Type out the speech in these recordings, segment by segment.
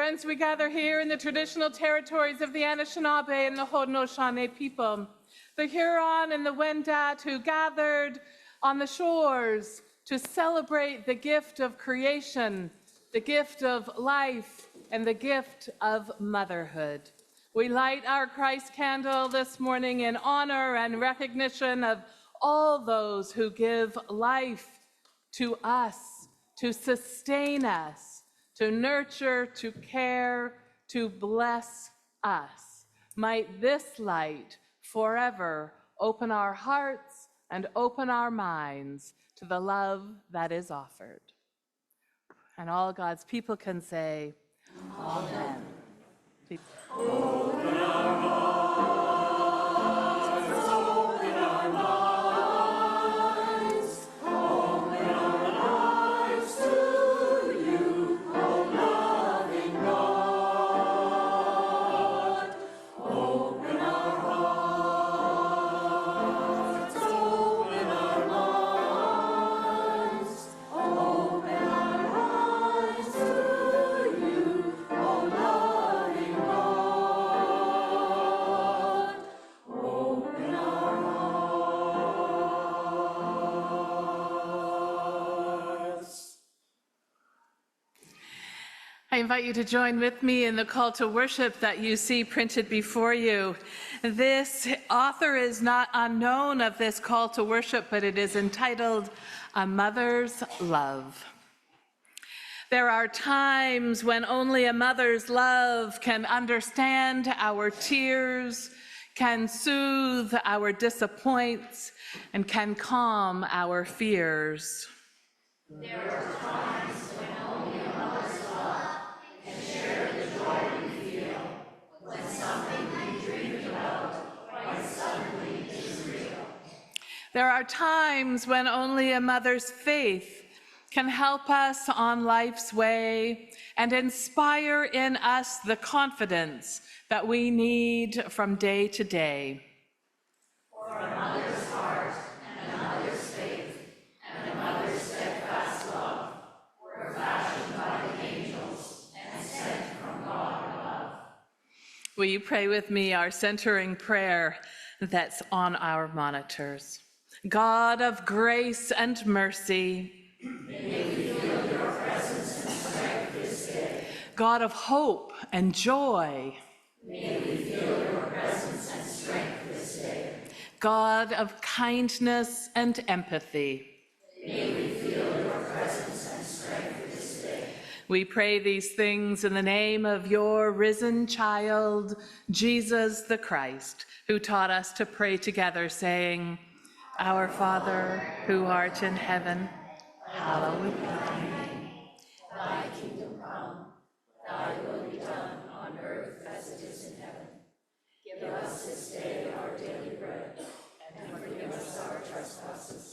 Friends, we gather here in the traditional territories of the Anishinaabe and the Haudenosaunee people, the Huron and the Wendat who gathered on the shores to celebrate the gift of creation, the gift of life, and the gift of motherhood. We light our Christ candle this morning in honor and recognition of all those who give life to us, to sustain us, to nurture, to care, to bless us. Might this light forever open our hearts and open our minds to the love that is offered. And all God's people can say, Amen. Open our hearts, open our minds, open our lives to you, O loving God. Open our hearts, open our minds, open our lives to you, O loving God. Open our hearts. I invite you to join with me in the call to worship that you see printed before you. This author is not unknown of this call to worship, but it is entitled A Mother's Love. There are times when only a mother's love can understand our tears, can soothe our disappointments, and can calm our fears. There are times when only a mother's love can share the joy we feel when something we dreamed about quite suddenly is real. There are times when only a mother's faith can help us on life's way and inspire in us the confidence that we need from day to day. For a mother's heart and a mother's faith and a mother's steadfast love were fashioned by the angels and sent from God above. Will you pray with me our centering prayer that's on our monitors? God of grace and mercy, May we feel your presence and strength this day. God of hope and joy, May we feel your presence and strength this day. God of kindness and empathy. May we feel your presence and strength this day. We pray these things in the name of your risen child, Jesus the Christ, who taught us to pray together, saying, Our Father, who art in heaven, hallowed be thy name. Thy kingdom come, thy will be done on earth as it is in heaven. Give us this day our daily bread, and forgive us our trespasses,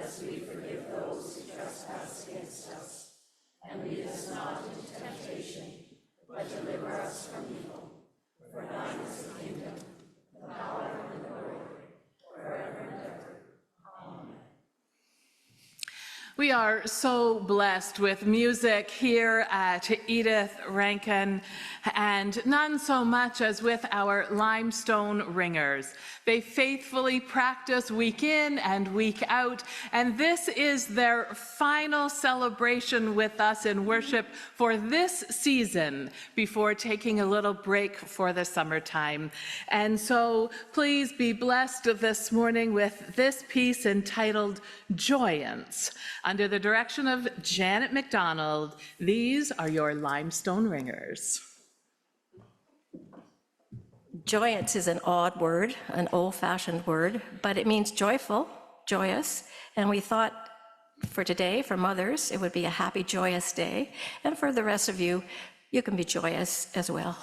as we forgive those who trespass against us. And lead us not into temptation, but deliver us from evil. For thine is the kingdom, the power, and the glory, forever and ever. Amen. We are so blessed with music here at Edith Rankin, and none so much as with our Limestone ringers. They faithfully practice week in and week out, and this is their final celebration with us in worship for this season before taking a little break for the summertime. And so please be blessed this morning with this piece entitled Joyance. Under the direction of Janet McDonald, these are your Limestone ringers. Joyance is an odd word, an old-fashioned word, but it means joyful, joyous, and we thought for today, for mothers, it would be a happy, joyous day, and for the rest of you, you can be joyous as well.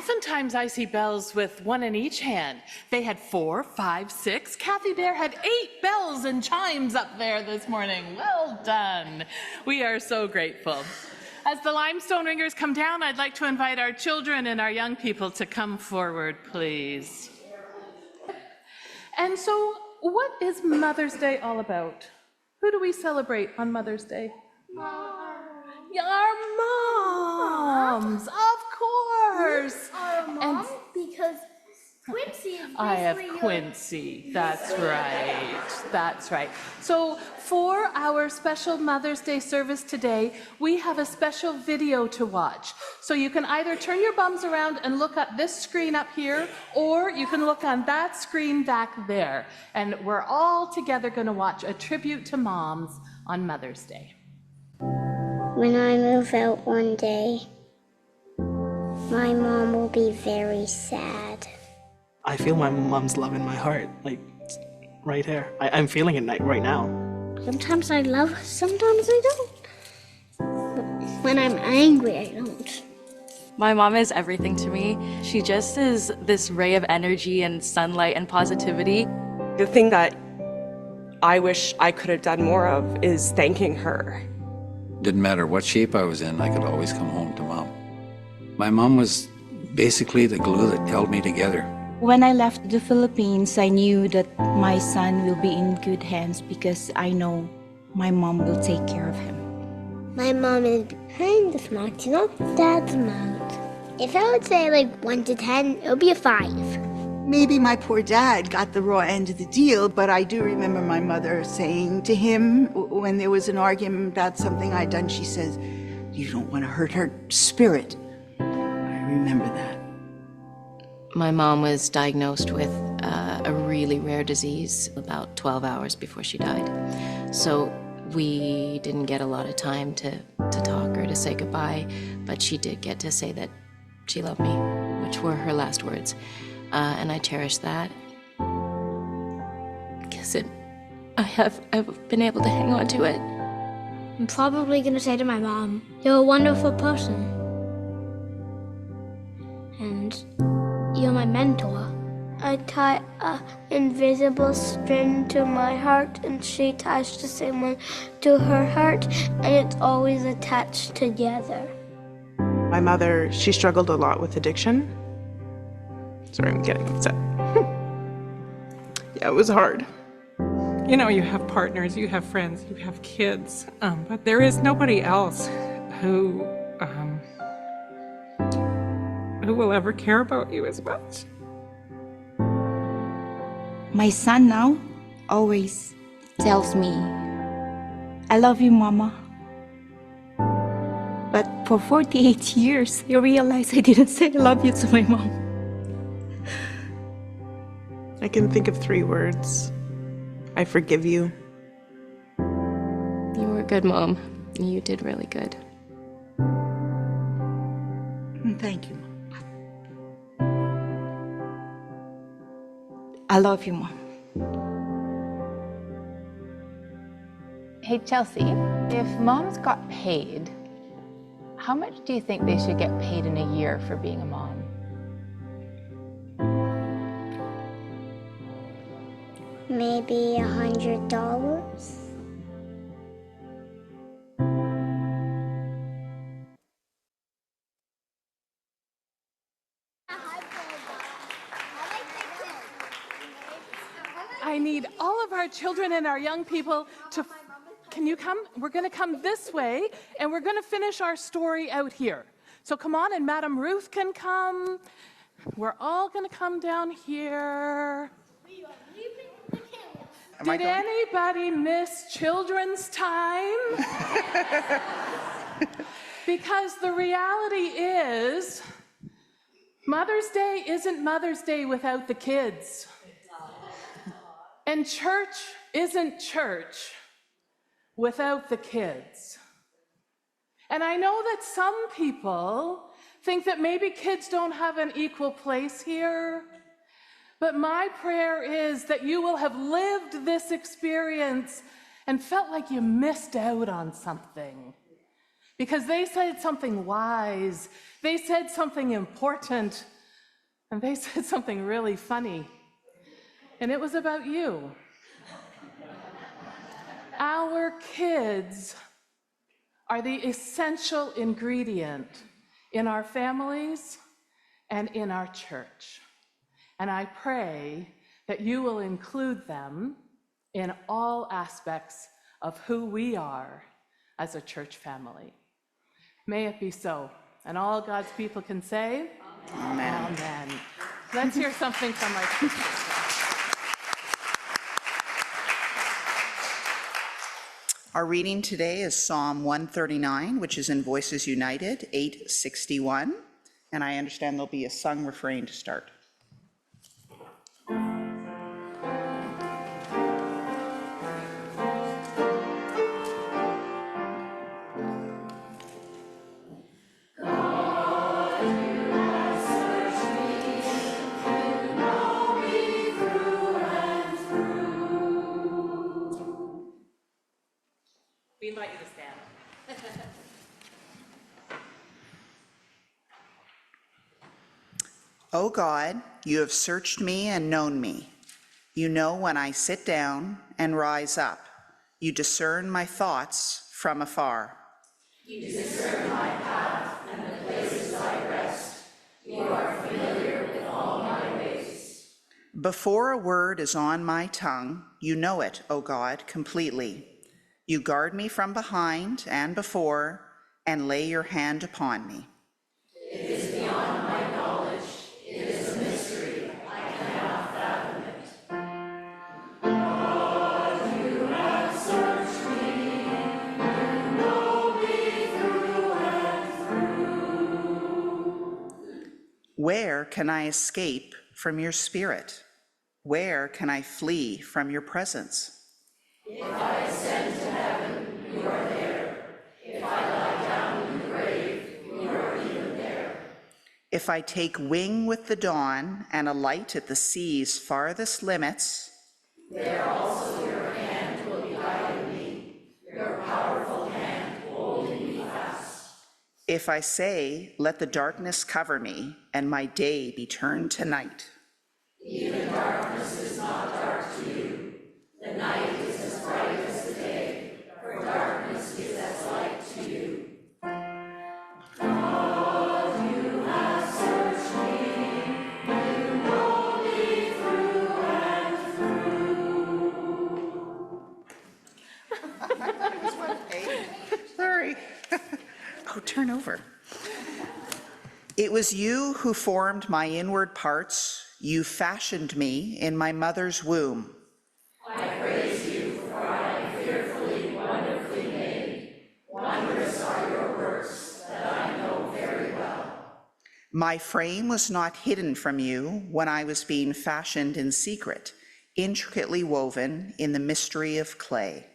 Oftentimes I see bells with one in each hand. They had 4, 5, 6. Kathy Dare had 8 bells and chimes up there this morning. Well done. We are so grateful. As the Limestone Ringers come down, I'd like to invite our children and our young people to come forward, please. And so, what is Mother's Day all about? Who do we celebrate on Mother's Day? Our moms, of course. Our mom, because Quincy is I have basically Quincy. That's right. That's right. So for our special Mother's Day service today, we have a special video to watch. So you can either turn your bums around and look at this screen up here, or you can look on that screen back there. And we're all together going to watch a tribute to moms on Mother's Day. When I move out one day, my mom will be very sad. I feel my mom's love in my heart, like right here. I'm feeling it right now. Sometimes I love, sometimes I don't. But when I'm angry, I don't. My mom is everything to me. She just is this ray of energy and sunlight and positivity. The thing that I wish I could have done more of is thanking her. Didn't matter what shape I was in, I could always come home to Mom. My mom was basically the glue that held me together. When I left the Philippines, I knew that my son will be in good hands because I know my mom will take care of him. My mom is behind the smart, not Dad's mouth. If I would say like 1 to 10, it would be a 5. Maybe my poor dad got the raw end of the deal, but I do remember my mother saying to him when there was an argument about something I'd done, she says, "You don't want to hurt her spirit." I remember that. My mom was diagnosed with a really rare disease about 12 hours before she died. So we didn't get a lot of time to talk or to say goodbye, but she did get to say that she loved me, which were her last words. And I cherish that because I've been able to hang on to it. I'm probably gonna say to my mom, "You're a wonderful person. And you're my mentor." I tie an invisible string to my heart, and she ties the same one to her heart, and it's always attached together. My mother, she struggled a lot with addiction. Sorry, I'm getting upset. Yeah, it was hard. You know, you have partners, you have friends, you have kids, but there is nobody else who will ever care about you as much. My son now always tells me, "I love you, Mama." But for 48 years, I realized I didn't say I love you to my mom. I can think of 3 words. I forgive you. You were a good mom. You did really good. Thank you, Mom. I love you, Mom. Hey, Chelsea, if moms got paid, how much do you think they should get paid in a year for being a mom? Maybe $100. I need all of our children and our young people to, can you come? We're going to come this way, and we're going to finish our story out here. So come on, and Madam Ruth can come. We're all going to come down here. Did anybody miss children's time? Because the reality is, Mother's Day isn't Mother's Day without the kids. And church isn't church without the kids. And I know that some people think that maybe kids don't have an equal place here, but my prayer is that you will have lived this experience and felt like you missed out on something. because they said something wise, they said something important, and they said something really funny. And it was about you. Our kids are the essential ingredient in our families and in our church. And I pray that you will include them in all aspects of who we are as a church family. May it be so. And all God's people can say, Amen. Amen. Let's hear something from our sisters. Our reading today is Psalm 139, which is in Voices United, 861. And I understand there'll be a sung refrain to start. We invite you to stand. O God, you have searched me and known me. You know when I sit down and rise up. You discern my thoughts from afar. You discern my path and the places I rest. You are familiar with all my ways. Before a word is on my tongue, you know it, O God, completely. You guard me from behind and before, and lay your hand upon me. It is beyond my knowledge. It is a mystery. I cannot fathom it. God, you have searched me. You know me through and through. Where can I escape from your spirit? Where can I flee from your presence? If I ascend to heaven, you are there. If I lie down in the grave, you are even there. If I take wing with the dawn and alight at the sea's farthest limits, there also your hand will be guiding me, your powerful hand holding me fast. if I say, let the darkness cover me and my day be turned to night. Even darkness is not dark to you. The night is as bright as the day, for darkness is as light to you. God, you have searched me. You know me through and through. Sorry. Oh, turn over. It was you who formed my inward parts. You fashioned me in my mother's womb. I praise you, for I am fearfully, wonderfully made. Wondrous are your works that I know very well. My frame was not hidden from you when I was being fashioned in secret, intricately woven in the mystery of clay.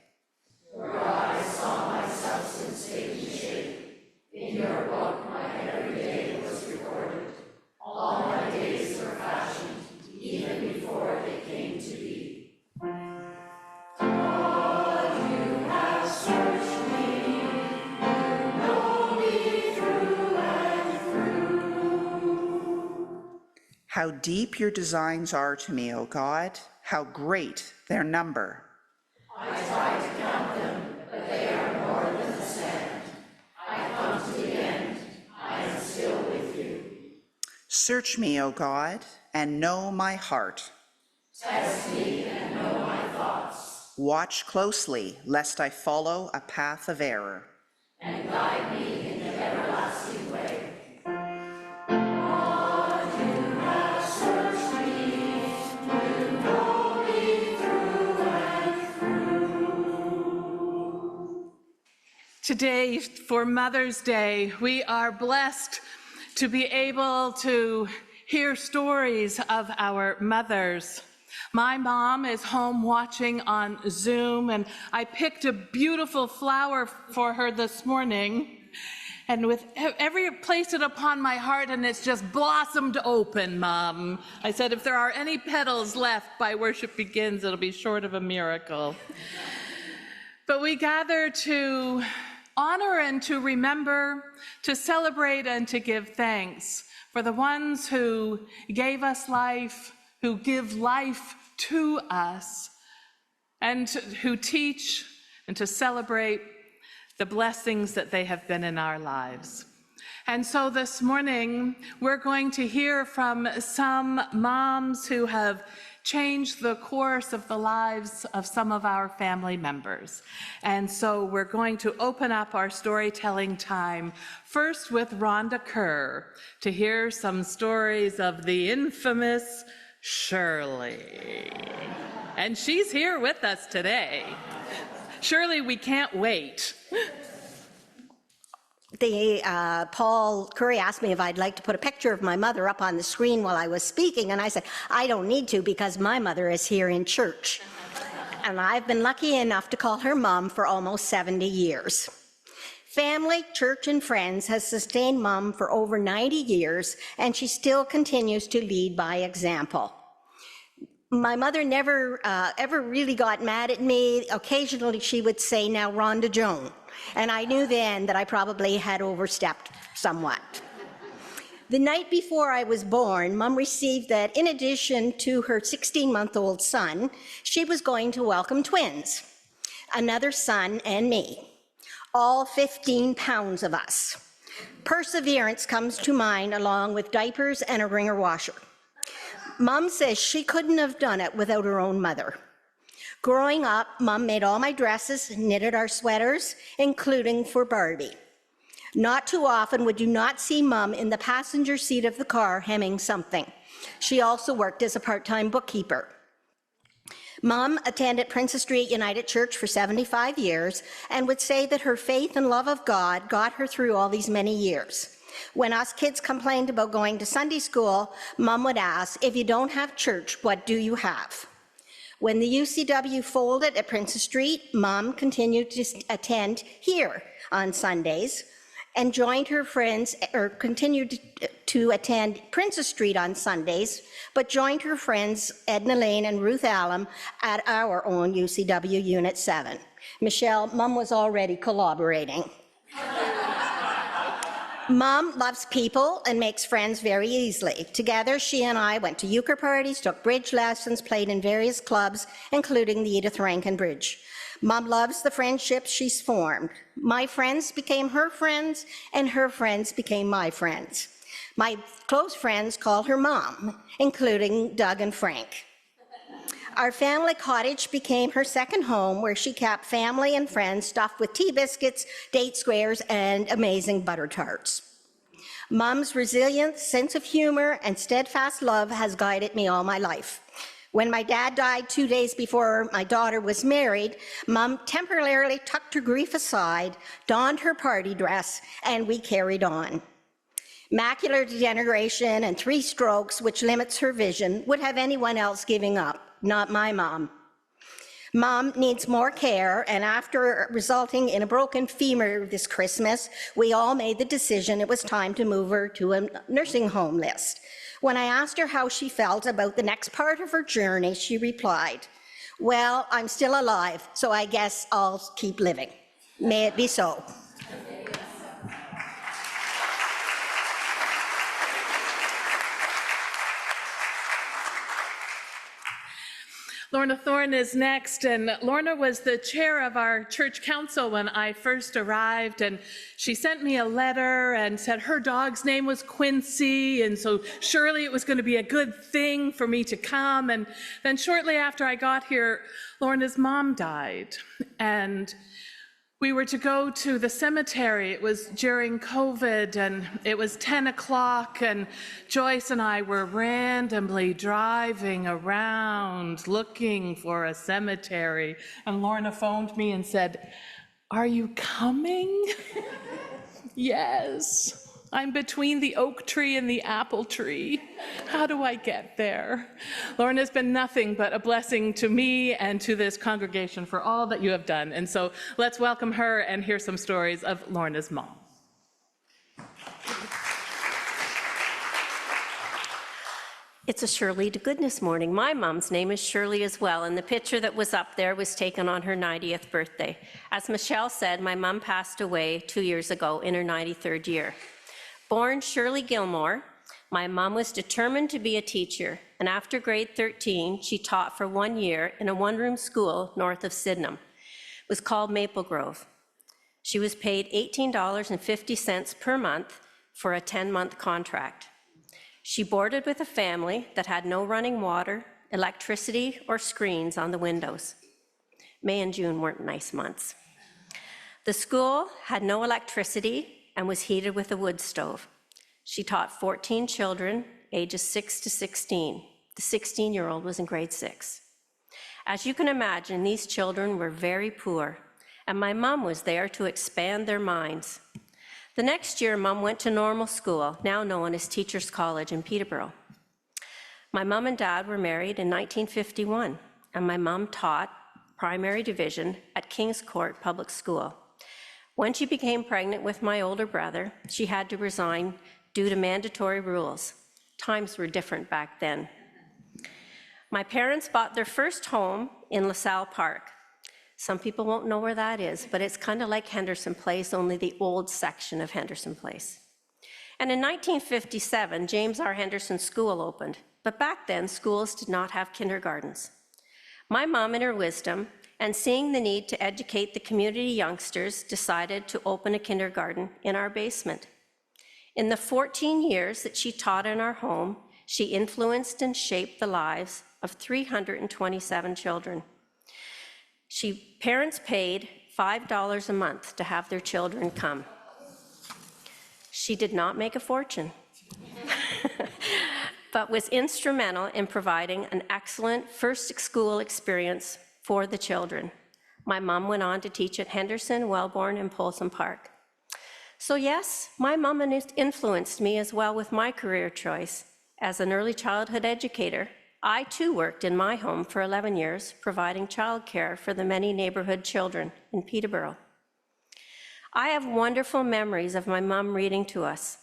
Your eyes saw my substance taking shape. In your book my every day was recorded. All my days were fashioned, even before they came to be. God, you have searched me. You know me through and through. How deep your designs are to me, O God, how great their number. I tried to count them, but they are more than the sand. I come to the end. I am still with you. Search me, O God, and know my heart. Test me and know my thoughts. Watch closely, lest I follow a path of error. And guide me in the everlasting way. God, you have searched me. You know me through and through. Today, for Mother's Day, we are blessed to be able to hear stories of our mothers. My mom is home watching on Zoom, and I picked a beautiful flower for her this morning, and with placed it upon my heart, and it's just blossomed open, Mom. I said, if there are any petals left by worship begins, it'll be short of a miracle. But we gather to honor and to remember, to celebrate and to give thanks for the ones who gave us life, who give life to us, and who teach and to celebrate the blessings that they have been in our lives. And so this morning, we're going to hear from some moms who have changed the course of the lives of some of our family members. And so we're going to open up our storytelling time first with Rhonda Kerr to hear some stories of the infamous Shirley. And she's here with us today. Shirley, we can't wait. Paul Currie asked me if I'd like to put a picture of my mother up on the screen while I was speaking, and I said, I don't need to because my mother is here in church. And I've been lucky enough to call her Mom for almost 70 years. Family, church, and friends has sustained Mom for over 90 years, and she still continues to lead by example. My mother never ever really got mad at me. Occasionally she would say, now Rhonda Joan. And I knew then that I probably had overstepped somewhat. The night before I was born, Mom received that in addition to her 16-month-old son, she was going to welcome twins, another son and me, all 15 pounds of us. Perseverance comes to mind along with diapers and a wringer washer. Mom says she couldn't have done it without her own mother. Growing up, Mom made all my dresses, knitted our sweaters, including for Barbie. Not too often would you not see Mom in the passenger seat of the car hemming something. She also worked as a part-time bookkeeper. Mom attended Princess Street United Church for 75 years and would say that her faith and love of God got her through all these many years. When us kids complained about going to Sunday school, Mom would ask, if you don't have church, what do you have? When the UCW folded at Princess Street, Mom continued to attend here on Sundays and joined her friends, or continued to attend Princess Street on Sundays, but joined her friends Edna Lane and Ruth Allen at our own UCW Unit 7. Michelle, Mom was already collaborating. Mom loves people and makes friends very easily. Together, she and I went to euchre parties, took bridge lessons, played in various clubs, including the Edith Rankin Bridge. Mom loves the friendships she's formed. My friends became her friends, and her friends became my friends. My close friends call her Mom, including Doug and Frank. Our family cottage became her second home, where she kept family and friends stuffed with tea biscuits, date squares, and amazing butter tarts. Mom's resilience, sense of humor, and steadfast love has guided me all my life. When my dad died 2 days before my daughter was married, Mom temporarily tucked her grief aside, donned her party dress, and we carried on. Macular degeneration and 3 strokes, which limits her vision, would have anyone else giving up. Not my mom. Mom needs more care, and after resulting in a broken femur this Christmas, we all made the decision it was time to move her to a nursing home list. When I asked her how she felt about the next part of her journey, she replied, well, I'm still alive, so I guess I'll keep living. May it be so. Lorna Thorne is next, and Lorna was the chair of our church council when I first arrived, and she sent me a letter and said her dog's name was Quincy, and so surely it was going to be a good thing for me to come. And then shortly after I got here, Lorna's mom died, and we were to go to the cemetery. It was during COVID, and it was 10 o'clock, and Joyce and I were randomly driving around looking for a cemetery, and Lorna phoned me and said, are you coming? Yes. I'm between the oak tree and the apple tree. How do I get there? Lorna's been nothing but a blessing to me and to this congregation for all that you have done. And so let's welcome her and hear some stories of Lorna's mom. It's a Shirley to Goodness morning. My mom's name is Shirley as well, and the picture that was up there was taken on her 90th birthday. As Michelle said, my mom passed away 2 years ago in her 93rd year. Born Shirley Gilmore, my mom was determined to be a teacher, and after grade 13, she taught for 1 year in a one-room school north of Sydenham. It was called Maple Grove. She was paid $18.50 per month for a 10-month contract. She boarded with a family that had no running water, electricity, or screens on the windows. May and June weren't nice months. The school had no electricity and was heated with a wood stove. She taught 14 children, ages 6 to 16. The 16-year-old was in grade 6. As you can imagine, these children were very poor, and my mom was there to expand their minds. The next year, Mom went to normal school, now known as Teachers College in Peterborough. My mom and dad were married in 1951, and my mom taught primary division at King's Court Public School. When she became pregnant with my older brother, she had to resign due to mandatory rules. Times were different back then. My parents bought their first home in LaSalle Park. Some people won't know where that is, but it's kind of like Henderson Place, only the old section of Henderson Place. And in 1957, James R. Henderson School opened, but back then, schools did not have kindergartens. My mom, in her wisdom, and seeing the need to educate the community youngsters, decided to open a kindergarten in our basement. In the 14 years that she taught in our home, she influenced and shaped the lives of 327 children. Parents paid $5 a month to have their children come. She did not make a fortune, but was instrumental in providing an excellent first school experience for the children. My mom went on to teach at Henderson, Wellborn, and Polson Park. So yes, my mom influenced me as well with my career choice. As an early childhood educator, I too worked in my home for 11 years, providing childcare for the many neighborhood children in Peterborough. I have wonderful memories of my mom reading to us.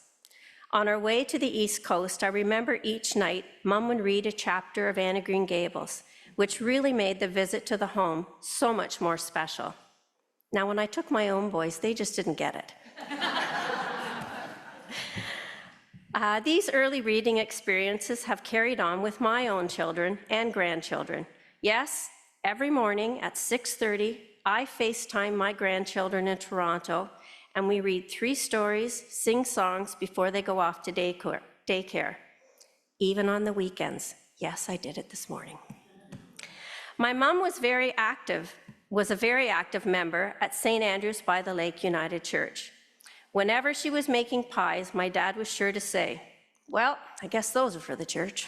On our way to the East Coast, I remember each night, Mom would read a chapter of Anne of Green Gables, which really made the visit to the home so much more special. Now, when I took my own boys, they just didn't get it. These early reading experiences have carried on with my own children and grandchildren. Yes, every morning at 6:30, I FaceTime my grandchildren in Toronto, and we read 3 stories, sing songs before they go off to daycare, even on the weekends. Yes, I did it this morning. My mom was a very active member at St. Andrews by the Lake United Church. Whenever she was making pies, my dad was sure to say, "Well, I guess those are for the church."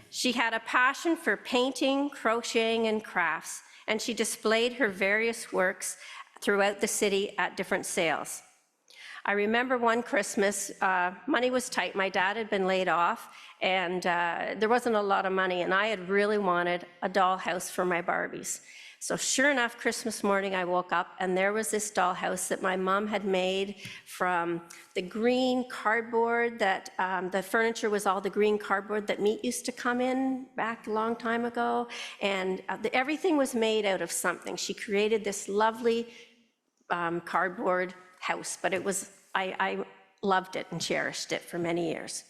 She had a passion for painting, crocheting, and crafts, and she displayed her various works throughout the city at different sales. I remember one Christmas, money was tight. My dad had been laid off, and there wasn't a lot of money, and I had really wanted a dollhouse for my Barbies. So sure enough, Christmas morning, I woke up, and there was this dollhouse that my mom had made from the green cardboard that, the furniture was all the green cardboard that meat used to come in back a long time ago, and everything was made out of something. She created this lovely cardboard house, but it was, I loved it and cherished it for many years.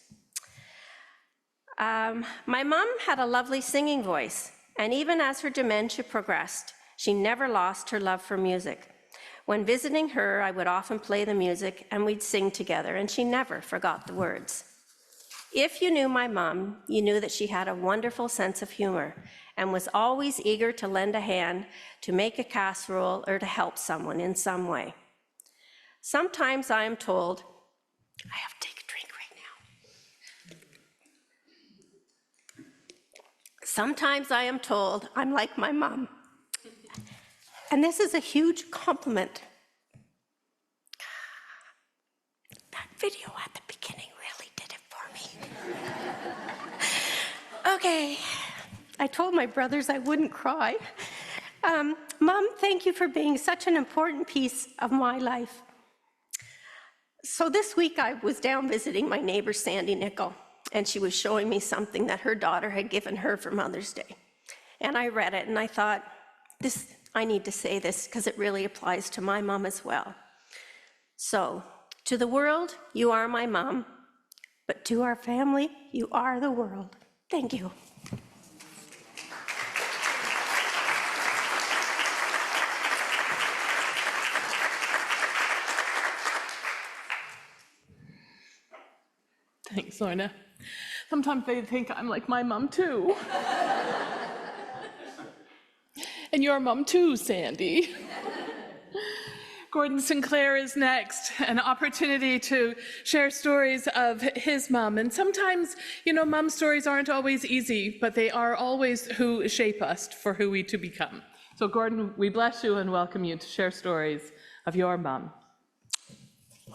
My mom had a lovely singing voice, and even as her dementia progressed, she never lost her love for music. When visiting her, I would often play the music and we'd sing together, and she never forgot the words. If you knew my mom, you knew that she had a wonderful sense of humor and was always eager to lend a hand to make a casserole or to help someone in some way. Sometimes I am told, I have to take a drink right now. Sometimes I am told I'm like my mom. And this is a huge compliment. That video at the beginning really did it for me. Okay, I told my brothers I wouldn't cry. Mom, thank you for being such an important piece of my life. So this week I was down visiting my neighbor Sandy Nickel, and she was showing me something that her daughter had given her for Mother's Day. And I read it and I thought, I need to say this because it really applies to my mom as well. So, to the world, you are my mom, but to our family, you are the world. Thank you. Thanks, Lorna. Sometimes they think I'm like my mom too. And your mom too, Sandy. Gordon Sinclair is next, an opportunity to share stories of his mom. And sometimes, mom stories aren't always easy, but they are always who shape us for who we to become. So Gordon, we bless you and welcome you to share stories of your mom.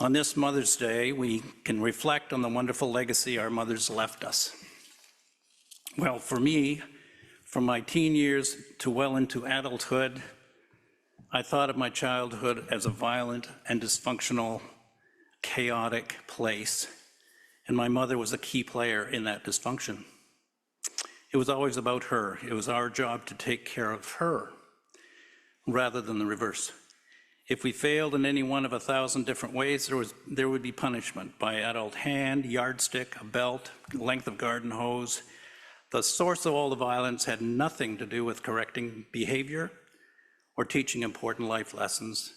On this Mother's Day, we can reflect on the wonderful legacy our mothers left us. Well, for me, from my teen years to well into adulthood, I thought of my childhood as a violent and dysfunctional, chaotic place, and my mother was a key player in that dysfunction. It was always about her. It was our job to take care of her, rather than the reverse. If we failed in any one of 1,000 different ways, there would be punishment by adult hand, yardstick, a belt, length of garden hose. The source of all the violence had nothing to do with correcting behavior or teaching important life lessons.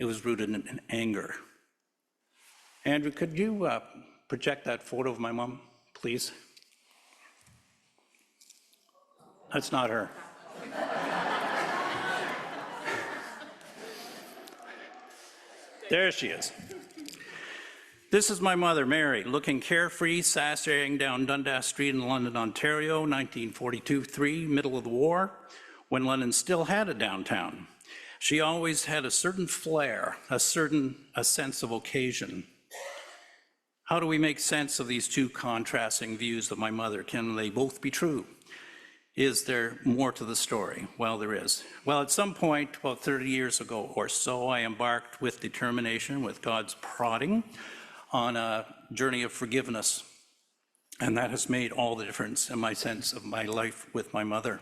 It was rooted in anger. Andrew, could you project that photo of my mom, please? That's not her. There she is. This is my mother, Mary, looking carefree, sashaying down Dundas Street in London, Ontario, 1942-3, middle of the war, when London still had a downtown. She always had a certain flair, a sense of occasion. How do we make sense of these two contrasting views of my mother? Can they both be true? Is there more to the story? Well, there is. Well, at some point, about 30 years ago or so, I embarked with determination, with God's prodding, on a journey of forgiveness. And that has made all the difference in my sense of my life with my mother.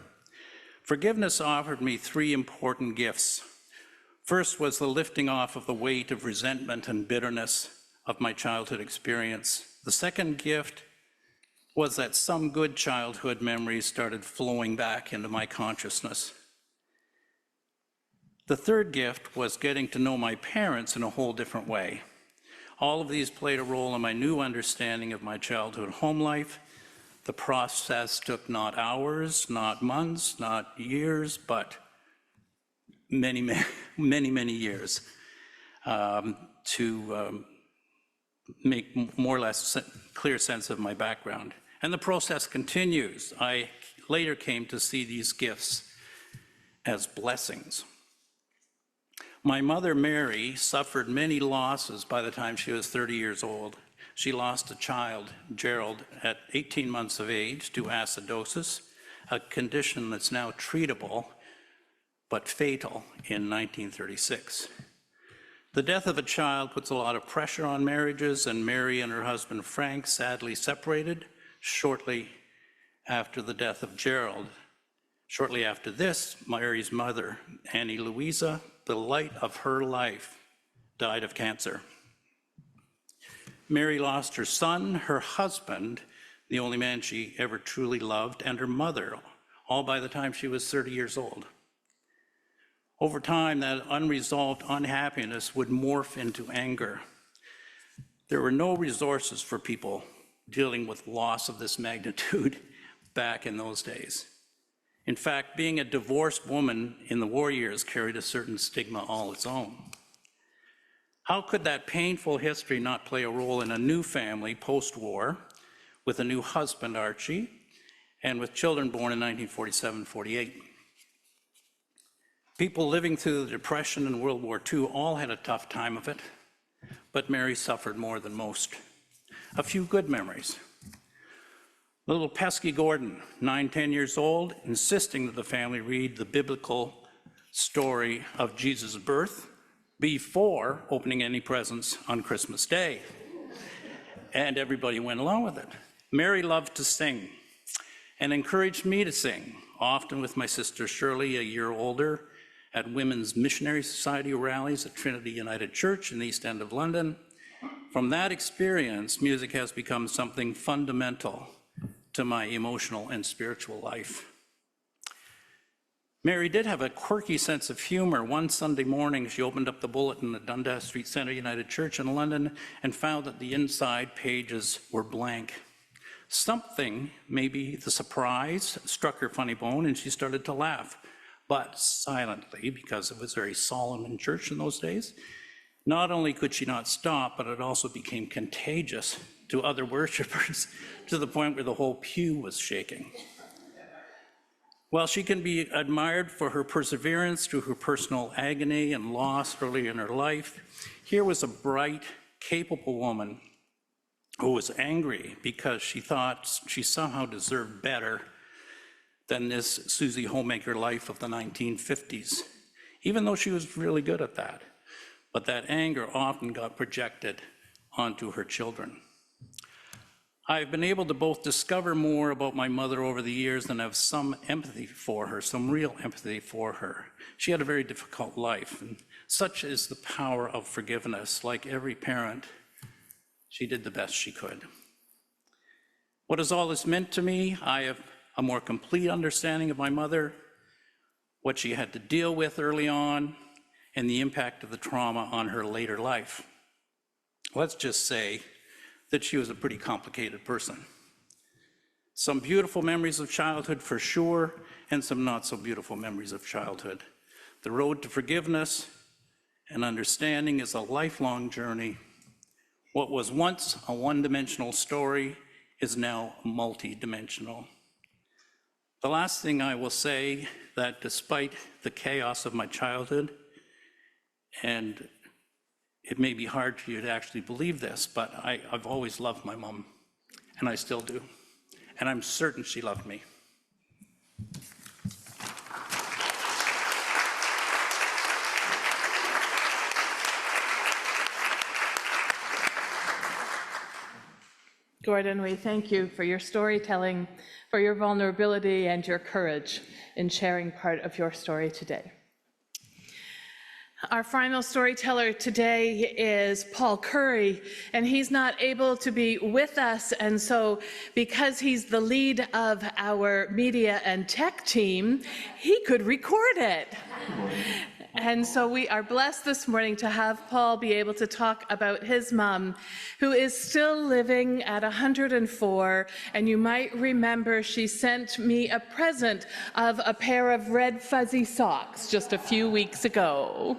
Forgiveness offered me three important gifts. First was the lifting off of the weight of resentment and bitterness of my childhood experience. The second gift was that some good childhood memories started flowing back into my consciousness. The third gift was getting to know my parents in a whole different way. All of these played a role in my new understanding of my childhood home life. The process took not hours, not months, not years, but many, many years to make more or less clear sense of my background. And the process continues. I later came to see these gifts as blessings. My mother, Mary, suffered many losses by the time she was 30 years old. She lost a child, Gerald, at 18 months of age to acidosis, a condition that's now treatable but fatal in 1936. The death of a child puts a lot of pressure on marriages, and Mary and her husband Frank sadly separated shortly after the death of Gerald. Shortly after this, Mary's mother, Annie Louisa, the light of her life, died of cancer. Mary lost her son, her husband, the only man she ever truly loved, and her mother, all by the time she was 30 years old. Over time, that unresolved unhappiness would morph into anger. There were no resources for people dealing with loss of this magnitude back in those days. In fact, being a divorced woman in the war years carried a certain stigma all its own. How could that painful history not play a role in a new family post-war with a new husband, Archie, and with children born in 1947-48? People living through the Depression and World War II all had a tough time of it, but Mary suffered more than most. A few good memories. Little pesky Gordon, 9, 10 years old, insisting that the family read the biblical story of Jesus' birth before opening any presents on Christmas Day. And everybody went along with it. Mary loved to sing and encouraged me to sing, often with my sister Shirley, a year older, at Women's Missionary Society rallies at Trinity United Church in the East End of London. From that experience, music has become something fundamental to my emotional and spiritual life. Mary did have a quirky sense of humor. One Sunday morning, she opened up the bulletin at Dundas Street Centre United Church in London and found that the inside pages were blank. Something, maybe the surprise, struck her funny bone and she started to laugh, but silently, because it was very solemn in church in those days. Not only could she not stop, but it also became contagious to other worshipers to the point where the whole pew was shaking. While she can be admired for her perseverance through her personal agony and loss early in her life, here was a bright, capable woman who was angry because she thought she somehow deserved better than this Susie Homemaker life of the 1950s, even though she was really good at that. But that anger often got projected onto her children. I've been able to both discover more about my mother over the years and have some empathy for her, some real empathy for her. She had a very difficult life, and such is the power of forgiveness. Like every parent, she did the best she could. What has all this meant to me? I have a more complete understanding of my mother, what she had to deal with early on, and the impact of the trauma on her later life. Let's just say that she was a pretty complicated person. Some beautiful memories of childhood for sure, and some not so beautiful memories of childhood. The road to forgiveness and understanding is a lifelong journey. What was once a one-dimensional story is now multi-dimensional. The last thing I will say, that despite the chaos of my childhood, and it may be hard for you to actually believe this, but I've always loved my mom, and I still do. And I'm certain she loved me. Gordon, we thank you for your storytelling, for your vulnerability and your courage in sharing part of your story today. Our final storyteller today is Paul Currie, and he's not able to be with us, and so because he's the lead of our media and tech team, he could record it. And so we are blessed this morning to have Paul be able to talk about his mom, who is still living at 104. And you might remember she sent me a present of a pair of red fuzzy socks just a few weeks ago.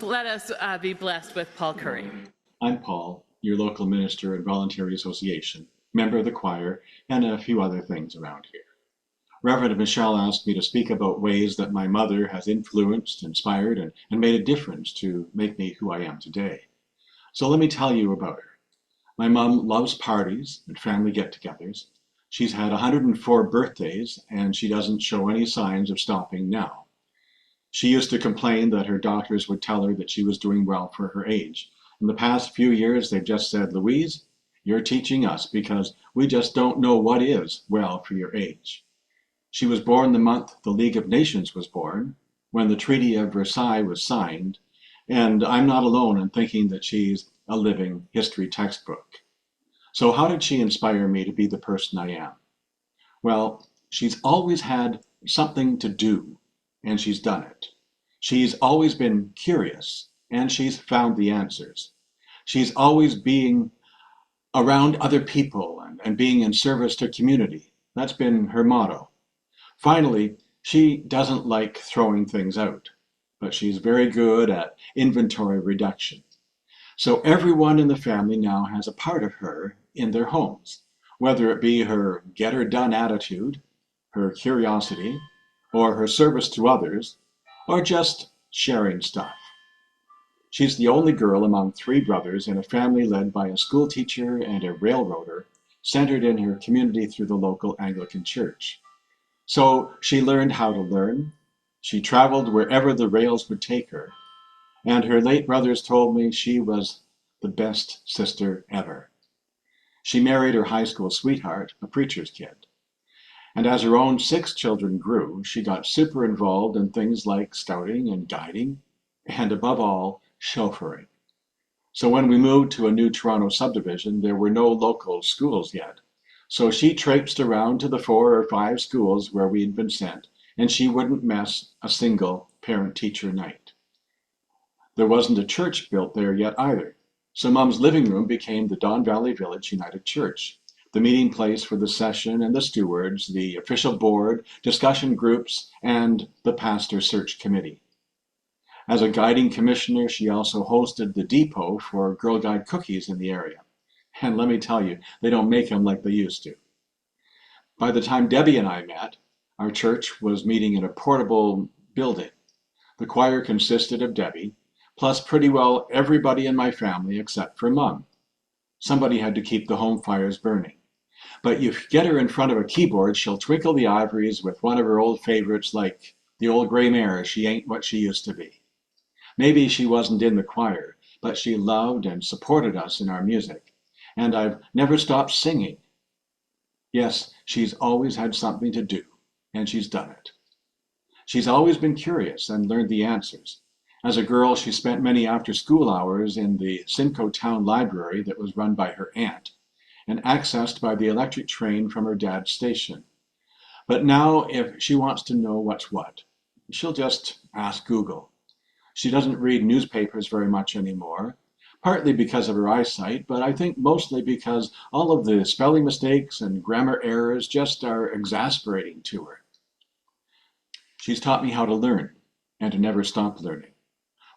Let us be blessed with Paul Currie. I'm Paul, your local minister at Voluntary Association, member of the choir, and a few other things around here. Reverend Michelle asked me to speak about ways that my mother has influenced, inspired, and made a difference to make me who I am today. So let me tell you about her. My mom loves parties and family get-togethers. She's had 104 birthdays, and she doesn't show any signs of stopping now. She used to complain that her doctors would tell her that she was doing well for her age. In the past few years, they've just said, "Louise, you're teaching us because we just don't know what is well for your age." She was born the month the League of Nations was born, when the Treaty of Versailles was signed, and I'm not alone in thinking that she's a living history textbook. So how did she inspire me to be the person I am? Well, she's always had something to do, and she's done it. She's always been curious, and she's found the answers. She's always being around other people and being in service to community. That's been her motto. Finally, she doesn't like throwing things out, but she's very good at inventory reduction. So everyone in the family now has a part of her in their homes, whether it be her get-her-done attitude, her curiosity, or her service to others, or just sharing stuff. She's the only girl among 3 brothers in a family led by a school teacher and a railroader, centered in her community through the local Anglican church. So she learned how to learn. She traveled wherever the rails would take her. and her late brothers told me she was the best sister ever. She married her high school sweetheart, a preacher's kid. And as her own 6 children grew, she got super involved in things like scouting and guiding, and above all, chauffeuring. So when we moved to a new Toronto subdivision, there were no local schools yet. So she traipsed around to the 4 or 5 schools where we'd been sent, and she wouldn't miss a single parent-teacher night. There wasn't a church built there yet either. So Mom's living room became the Don Valley Village United Church, the meeting place for the session and the stewards, the official board, discussion groups, and the pastor search committee. As a guiding commissioner, she also hosted the depot for Girl Guide cookies in the area. And let me tell you, they don't make them like they used to. By the time Debbie and I met, our church was meeting in a portable building. The choir consisted of Debbie, plus pretty well everybody in my family except for Mom. Somebody had to keep the home fires burning. But you get her in front of a keyboard, she'll twinkle the ivories with one of her old favorites like the old gray mare, she ain't what she used to be. Maybe she wasn't in the choir, but she loved and supported us in our music. And I've never stopped singing. Yes, she's always had something to do, and she's done it. She's always been curious and learned the answers. As a girl, she spent many after-school hours in the Simcoe Town Library that was run by her aunt, and accessed by the electric train from her dad's station. But now, if she wants to know what's what, she'll just ask Google. She doesn't read newspapers very much anymore, partly because of her eyesight, but I think mostly because all of the spelling mistakes and grammar errors just are exasperating to her. She's taught me how to learn and to never stop learning.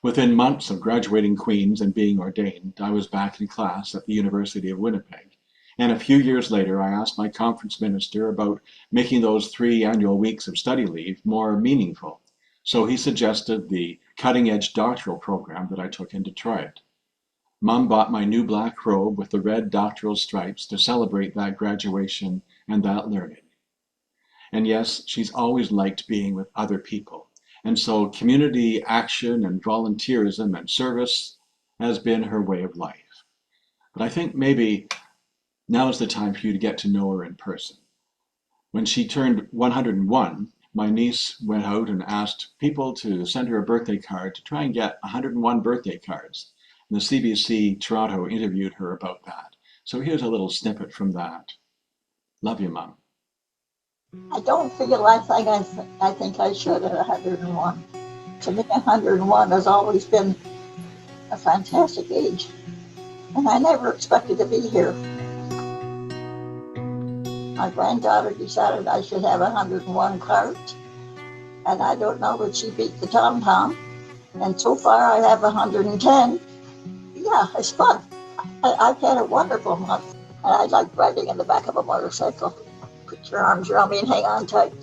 Within months of graduating Queen's and being ordained, I was back in class at the University of Winnipeg. And a few years later, I asked my conference minister about making those 3 annual weeks of study leave more meaningful. So he suggested the cutting-edge doctoral program that I took in Detroit. Mom bought my new black robe with the red doctoral stripes to celebrate that graduation and that learning. And yes, she's always liked being with other people. And so community action and volunteerism and service has been her way of life. But I think maybe now is the time for you to get to know her in person. When she turned 101, my niece went out and asked people to send her a birthday card to try and get 101 birthday cards. And the CBC Toronto interviewed her about that. So here's a little snippet from that. Love you, Mom. I don't feel I think I should at 101. To me, 101 has always been a fantastic age. And I never expected to be here. My granddaughter decided I should have 101 cards. And I don't know if she beat the tom-tom. And so far I have 110. Yeah, it's fun. I've had a wonderful month. And I like riding in the back of a motorcycle. Put your arms around me and hang on tight.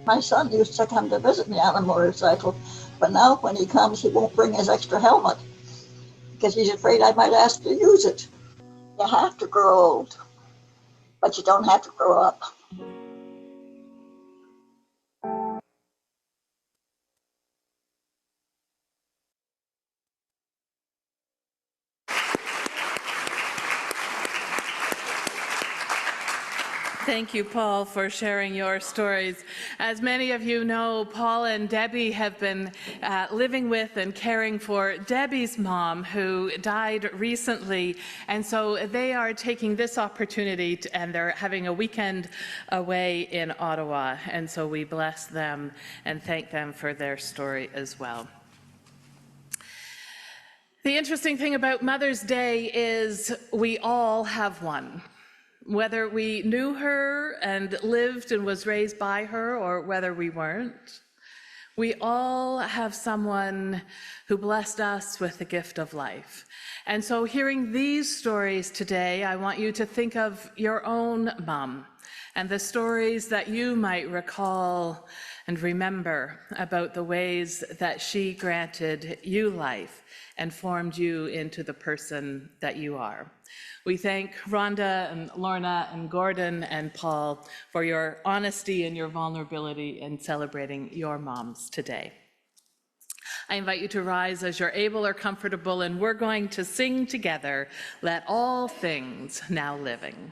My son used to come to visit me on a motorcycle, but now when he comes, he won't bring his extra helmet because he's afraid I might ask to use it. You have to grow old, but you don't have to grow up. Thank you, Paul, for sharing your stories. As many of you know, Paul and Debbie have been living with and caring for Debbie's mom, who died recently. And so they are taking this opportunity and they're having a weekend away in Ottawa. And so we bless them and thank them for their story as well. The interesting thing about Mother's Day is we all have one. Whether we knew her and lived and was raised by her, or whether we weren't, we all have someone who blessed us with the gift of life. And so hearing these stories today, I want you to think of your own mom and the stories that you might recall and remember about the ways that she granted you life and formed you into the person that you are. We thank Rhonda and Lorna and Gordon and Paul for your honesty and your vulnerability in celebrating your moms today. I invite you to rise as you're able or comfortable, and we're going to sing together, Let All Things Now Living.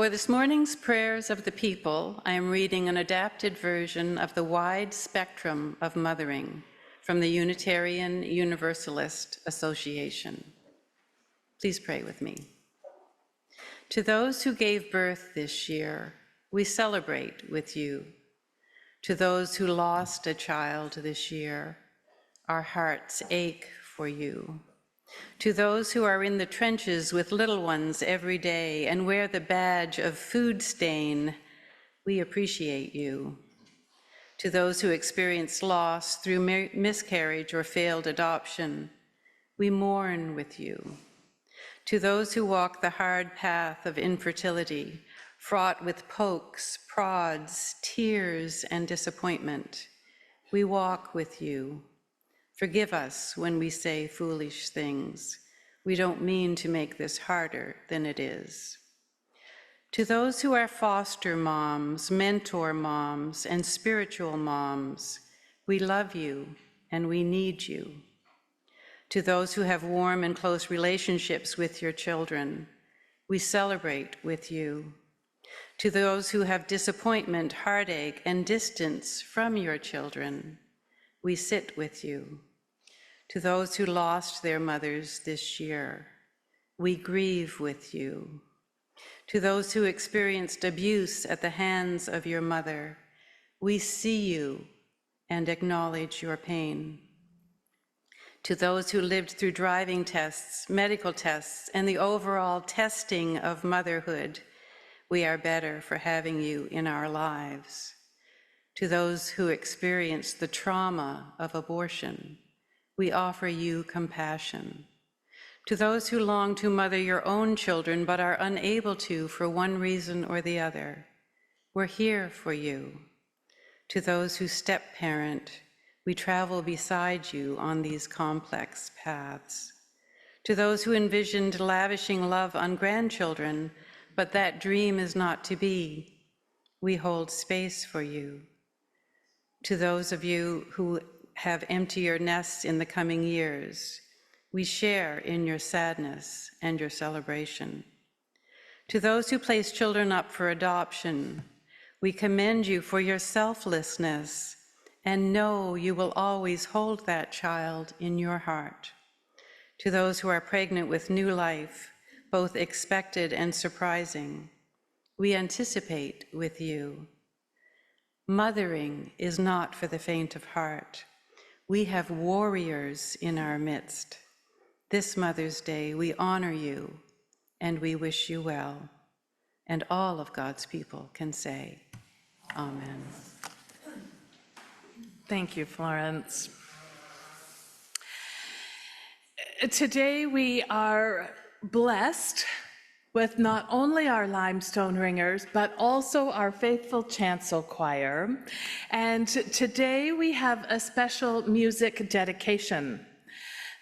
For this morning's prayers of the people, I am reading an adapted version of the Wide Spectrum of Mothering from the Unitarian Universalist Association. Please pray with me. To those who gave birth this year, we celebrate with you. To those who lost a child this year, our hearts ache for you. To those who are in the trenches with little ones every day and wear the badge of food stain, we appreciate you. To those who experience loss through miscarriage or failed adoption, we mourn with you. To those who walk the hard path of infertility, fraught with pokes, prods, tears, and disappointment, we walk with you. Forgive us when we say foolish things. We don't mean to make this harder than it is. To those who are foster moms, mentor moms, and spiritual moms, we love you and we need you. To those who have warm and close relationships with your children, we celebrate with you. To those who have disappointment, heartache, and distance from your children, we sit with you. To those who lost their mothers this year, we grieve with you. To those who experienced abuse at the hands of your mother, we see you and acknowledge your pain. To those who lived through driving tests, medical tests, and the overall testing of motherhood, we are better for having you in our lives. To those who experienced the trauma of abortion, we offer you compassion. To those who long to mother your own children but are unable to for one reason or the other, we're here for you. To those who step-parent, we travel beside you on these complex paths. To those who envisioned lavishing love on grandchildren, but that dream is not to be, we hold space for you. To those of you who have emptier nests in the coming years, we share in your sadness and your celebration. To those who place children up for adoption, we commend you for your selflessness and know you will always hold that child in your heart. To those who are pregnant with new life, both expected and surprising, we anticipate with you. Mothering is not for the faint of heart. We have warriors in our midst. This Mother's Day, we honor you and we wish you well. And all of God's people can say, Amen. Thank you, Florence. Today we are blessed with not only our Limestone ringers, but also our faithful chancel choir. And today we have a special music dedication.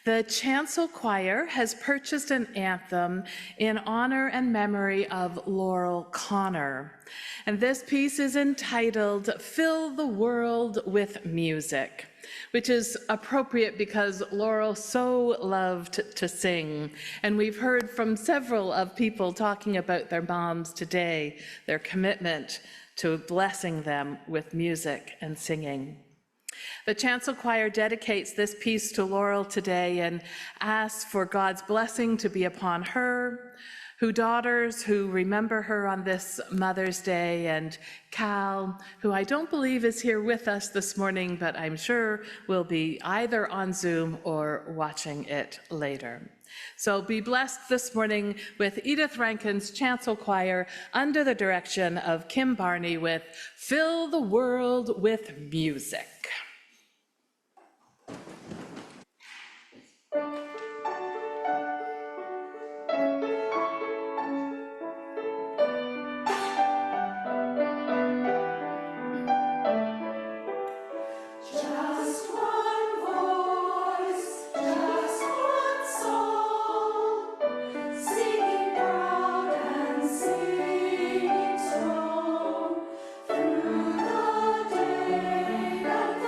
The chancel choir has purchased an anthem in honor and memory of Laurel Connor. And this piece is entitled, "Fill the World with Music," which is appropriate because Laurel so loved to sing. And we've heard from several of people talking about their moms today, their commitment to blessing them with music and singing. The chancel choir dedicates this piece to Laurel today and asks for God's blessing to be upon her, her daughters who remember her on this Mother's Day, and Cal, who I don't believe is here with us this morning, but I'm sure will be either on Zoom or watching it later. So be blessed this morning with Edith Rankin's chancel choir under the direction of Kim Barney with "Fill the World with Music." Singing strong through the day and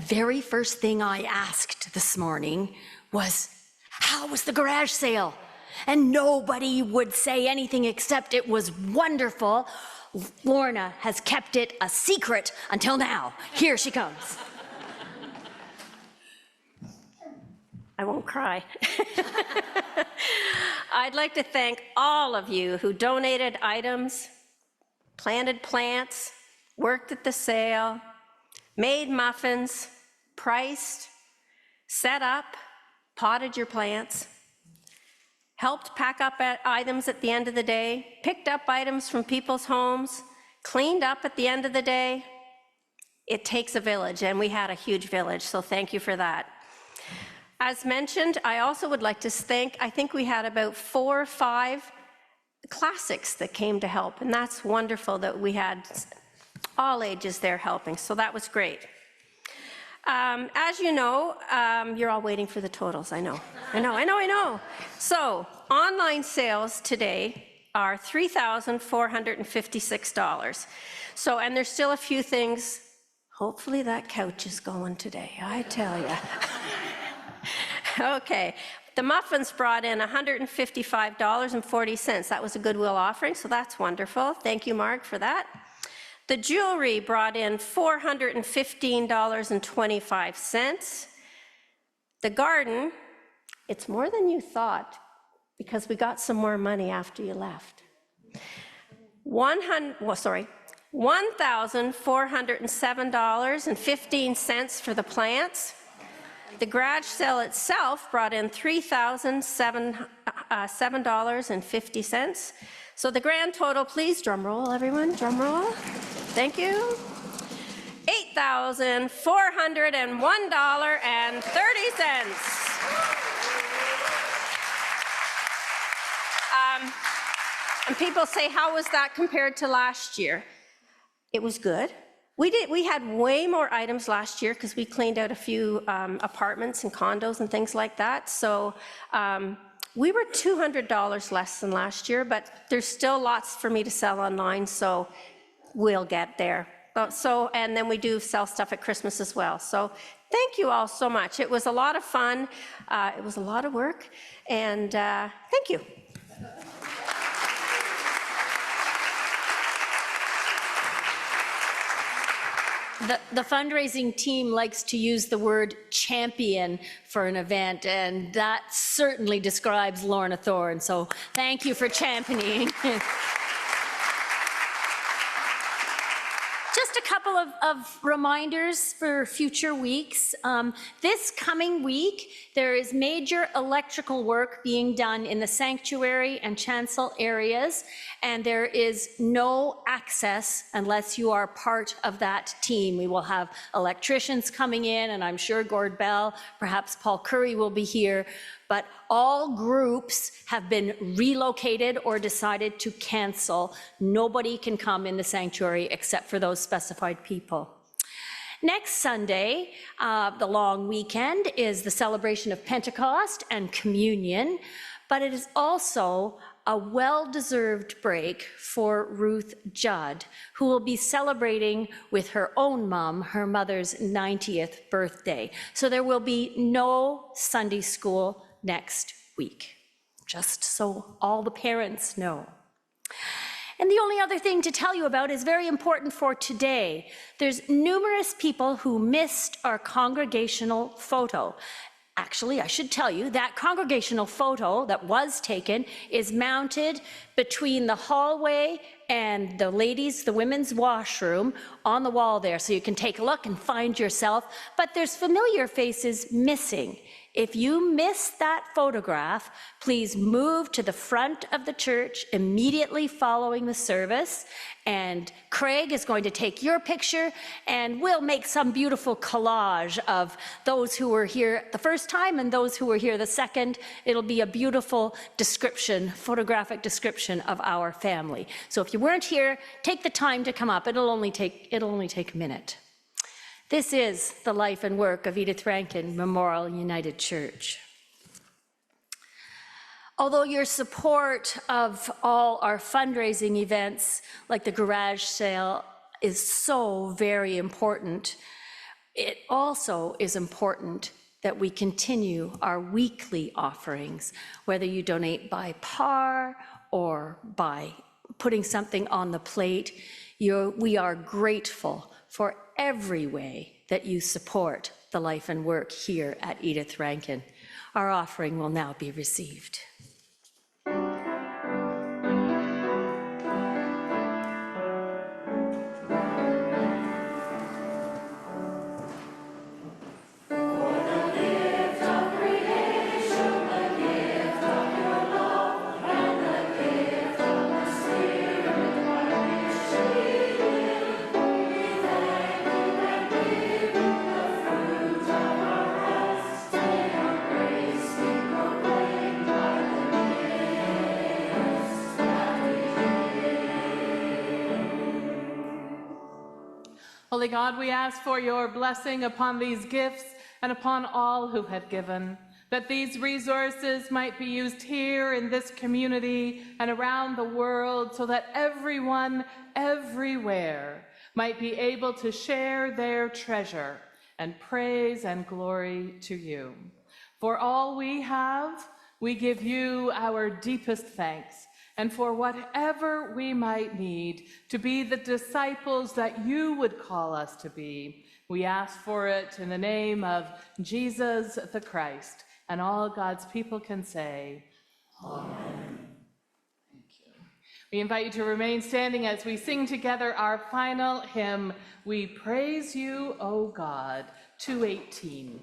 very first thing I asked this morning was, how was the garage sale? And nobody would say anything except it was wonderful. Lorna has kept it a secret until now. Here she comes. I won't cry. I'd like to thank all of you who donated items, planted plants, worked at the sale, made muffins, priced, set up, potted your plants, helped pack up items at the end of the day, picked up items from people's homes, cleaned up at the end of the day. It takes a village, and we had a huge village, so thank you for that. As mentioned, I also would like to thank, I think we had about 4 or 5 classics that came to help, and that's wonderful that we had all ages there helping, so that was great. As you know, you're all waiting for the totals, I know. So, online sales today are $3,456. So, and there's still a few things. Hopefully that couch is going today, I tell you. Okay, the muffins brought in $155.40. That was a goodwill offering, so that's wonderful. Thank you, Mark, for that. The jewelry brought in $415.25. The garden, it's more than you thought, because we got some more money after you left. $1,407.15 for the plants. The garage sale itself brought in $3,007.50. So the grand total, please, drum roll, everyone, drum roll. Thank you. $8,401.30. And people say, how was that compared to last year? It was good. We had way more items last year because we cleaned out a few apartments and condos and things like that. So we were $200 less than last year, but there's still lots for me to sell online, so we'll get there. And then we do sell stuff at Christmas as well. So thank you all so much. It was a lot of fun. It was a lot of work, and thank you. The fundraising team likes to use the word champion for an event, and that certainly describes Lorna Thorne, so thank you for championing. Just a couple of reminders for future weeks. This coming week, there is major electrical work being done in the sanctuary and chancel areas, and there is no access unless you are part of that team. We will have electricians coming in, and I'm sure Gord Bell, perhaps Paul Currie will be here, but all groups have been relocated or decided to cancel. Nobody can come in the sanctuary except for those specified people. Next Sunday, the long weekend, is the celebration of Pentecost and communion, but it is also a well-deserved break for Ruth Judd, who will be celebrating with her own mom, her mother's 90th birthday. So there will be no Sunday school next week, just so all the parents know. And the only other thing to tell you about is very important for today. There's numerous people who missed our congregational photo. Actually, I should tell you, that congregational photo that was taken is mounted between the hallway and the women's washroom on the wall there, so you can take a look and find yourself, but there's familiar faces missing. If you missed that photograph, please move to the front of the church immediately following the service, and Craig is going to take your picture, and we'll make some beautiful collage of those who were here the first time and those who were here the second. It'll be a beautiful description, photographic description of our family. So if you weren't here, take the time to come up. It'll only take a minute. This is the life and work of Edith Rankin Memorial United Church. Although your support of all our fundraising events, like the garage sale, is so very important, It also is important that we continue our weekly offerings, whether you donate by par or by putting something on the plate. We are grateful for every way that you support the life and work here at Edith Rankin. Our offering will now be received. Holy God, we ask for your blessing upon these gifts and upon all who have given, that these resources might be used here in this community and around the world so that everyone, everywhere, might be able to share their treasure and praise and glory to you. For all we have, we give you our deepest thanks, and for whatever we might need to be the disciples that you would call us to be, we ask for it in the name of Jesus the Christ. And all God's people can say, Amen. Thank you. We invite you to remain standing as we sing together our final hymn, We Praise You, O God, 218.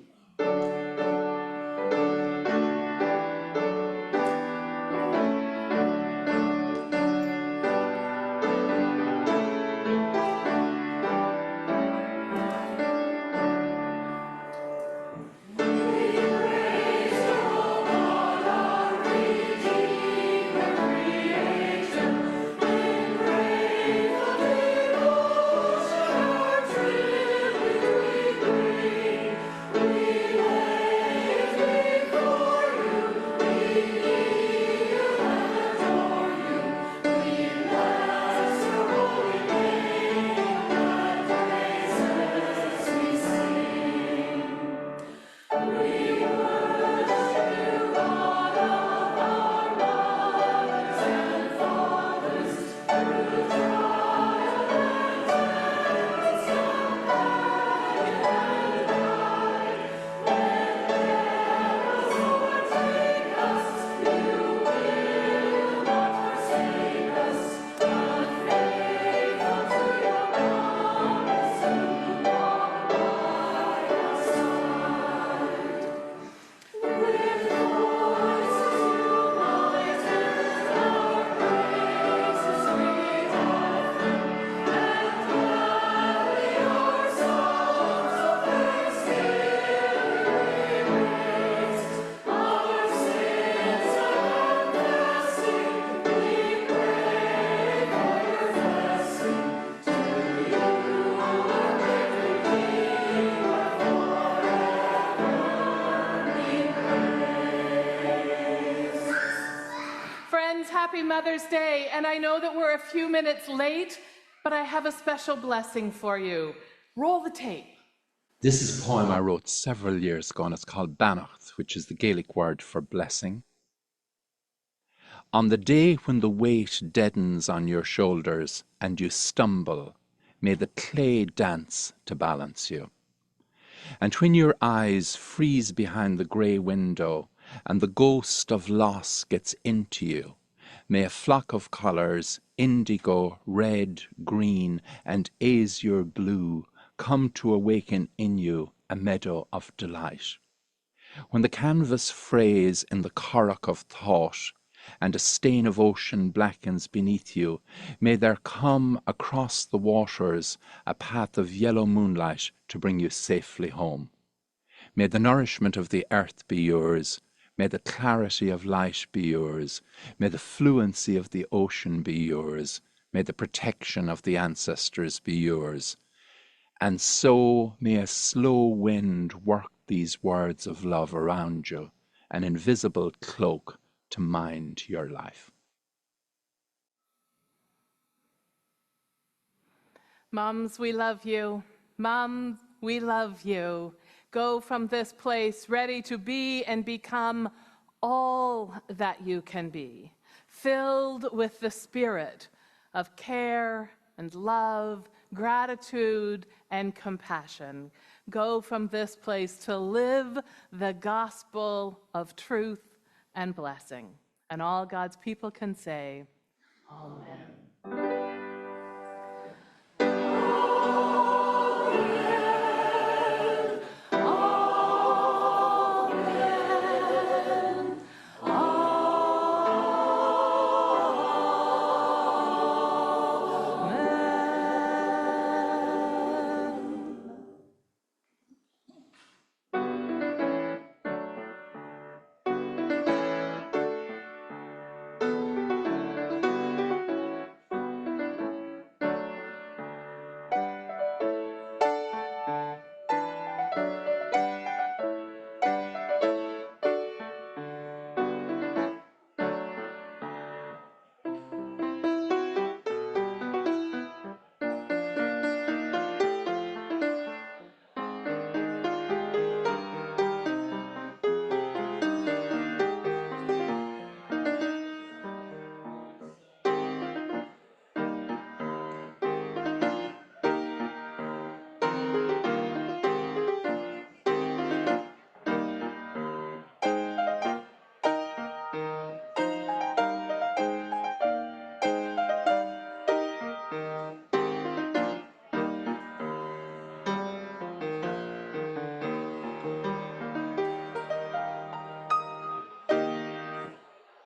Happy Mother's Day, and I know that we're a few minutes late, but I have a special blessing for you. Roll the tape. This is a poem I wrote several years ago, and it's called Bannacht, which is the Gaelic word for blessing. On the day when the weight deadens on your shoulders and you stumble, may the clay dance to balance you. And when your eyes freeze behind the grey window and the ghost of loss gets into you, may a flock of colours, indigo, red, green, and azure blue, come to awaken in you a meadow of delight. When the canvas frays in the currach of thought, and a stain of ocean blackens beneath you, may there come across the waters a path of yellow moonlight to bring you safely home. May the nourishment of the earth be yours. May the clarity of light be yours. May the fluency of the ocean be yours. May the protection of the ancestors be yours. And so may a slow wind work these words of love around you, an invisible cloak to mind your life. Moms, we love you. Moms, we love you. Go from this place ready to be and become all that you can be, filled with the spirit of care and love, gratitude and compassion. Go from this place to live the gospel of truth and blessing. And all God's people can say, Amen.